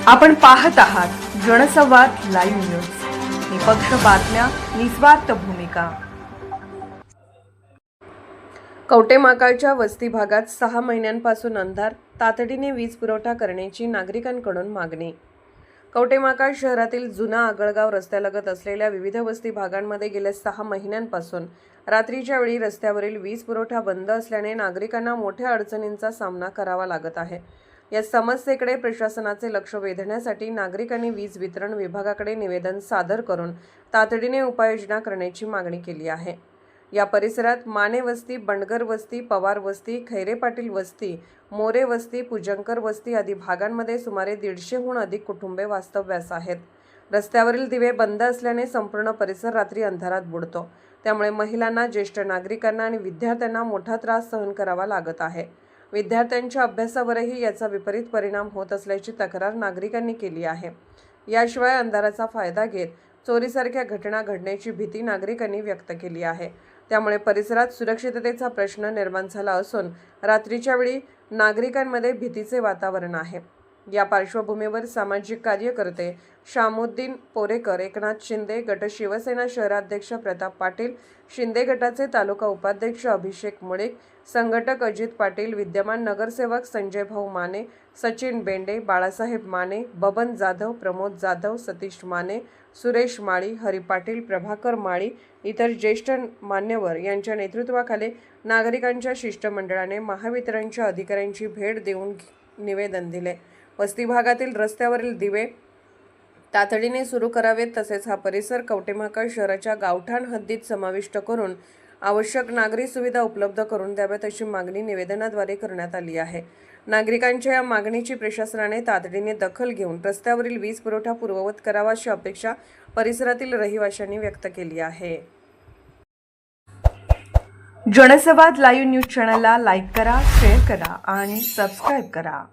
आपण पाहत आहात जनसंवाद लाईव्ह न्यूज, निपक्ष बातम्या, निस्वार्थ भूमिका. कवटेमहाकाळच्या वस्ती भागात 6 महिन्यांपासून अंधार, तातडीने वीज पुरवठा करण्याची नागरिकांकडून मागणी. कवटेमहाकाळ शहरातील जुना आगळगाव रस्त्यालगत असलेल्या विविध वस्ती भागांमध्ये गेल्या 6 महिन्यांपासून रात्रीच्या वेळी रस्त्यावरील वीज पुरवठा बंद असल्याने नागरिकांना मोठ्या अडचणींचा सामना करावा लागत आहे. या समस्येकडे प्रशासनाचे लक्ष वेधण्यासाठी नागरिकांनी वीज वितरण विभागाकडे निवेदन सादर करून तातडीने उपाययोजना करण्याची मागणी केली आहे. या परिसरात माने वस्ती, बंडगर वस्ती, पवार वस्ती, खैरे पाटील वस्ती, मोरे वस्ती, पूजनकर वस्ती आदी भागांमध्ये सुमारे 150हून अधिक कुटुंबे वास्तव्यास आहेत. रस्त्यावरील दिवे बंद असल्याने संपूर्ण परिसर रात्री अंधारात बुडतो. त्यामुळे महिलांना, ज्येष्ठ नागरिकांना आणि विद्यार्थ्यांना मोठा त्रास सहन करावा लागत आहे. विद्यार्थ्यांच्या अभ्यासावरही याचा विपरीत परिणाम होत असल्याची तक्रार नागरिकांनी केली आहे. याशिवाय अंधाराचा फायदा घेत चोरीसारख्या घटना घडण्याची भीती नागरिकांनी व्यक्त केली आहे. त्यामुळे परिसरात सुरक्षिततेचा प्रश्न निर्माण झाला असून रात्रीच्या वेळी नागरिकांमध्ये भीतीचे वातावरण आहे. या पार्श्वभूमीवर सामाजिक कार्यकर्ते शामुद्दीन पोरेकर, एकनाथ शिंदे, गट शिवसेना शहराध्यक्ष प्रताप पाटील, शिंदे गटाचे तालुका उपाध्यक्ष अभिषेक मुळीक, संघटक अजित पाटील, विद्यमान नगरसेवक संजय भाऊ माने, सचिन बेंडे, बाळासाहेब माने, बबन जाधव, प्रमोद जाधव, सतीश माने, सुरेश माळी, हरी पाटील, प्रभाकर माळी, इतर ज्येष्ठ मान्यवर यांच्या नेतृत्वाखाली नागरिकांच्या शिष्टमंडळाने महावितरणच्या अधिकाऱ्यांची भेट देऊन निवेदन दिले. वस्ती भागातील रस्त्यावरील दिवे तातडीने सुरू करावेत, तसेच हा परिसर कवटेमहाकाळ शहराच्या गावठाण हद्दीत समाविष्ट करून आवश्यक नागरी सुविधा उपलब्ध करून द्याव्यात अशी मागणी निवेदनाद्वारे करण्यात आली आहे. नागरिकांच्या या मागणीची प्रशासनाने तातडीने दखल घेऊन रस्त्यावरील वीज पुरवठा पूर्ववत करावा अशी अपेक्षा परिसरातील रहिवाशांनी व्यक्त केली आहे. जनसंवाद लाईव्ह न्यूज चॅनलला लाईक करा, शेअर करा आणि सबस्क्राईब करा.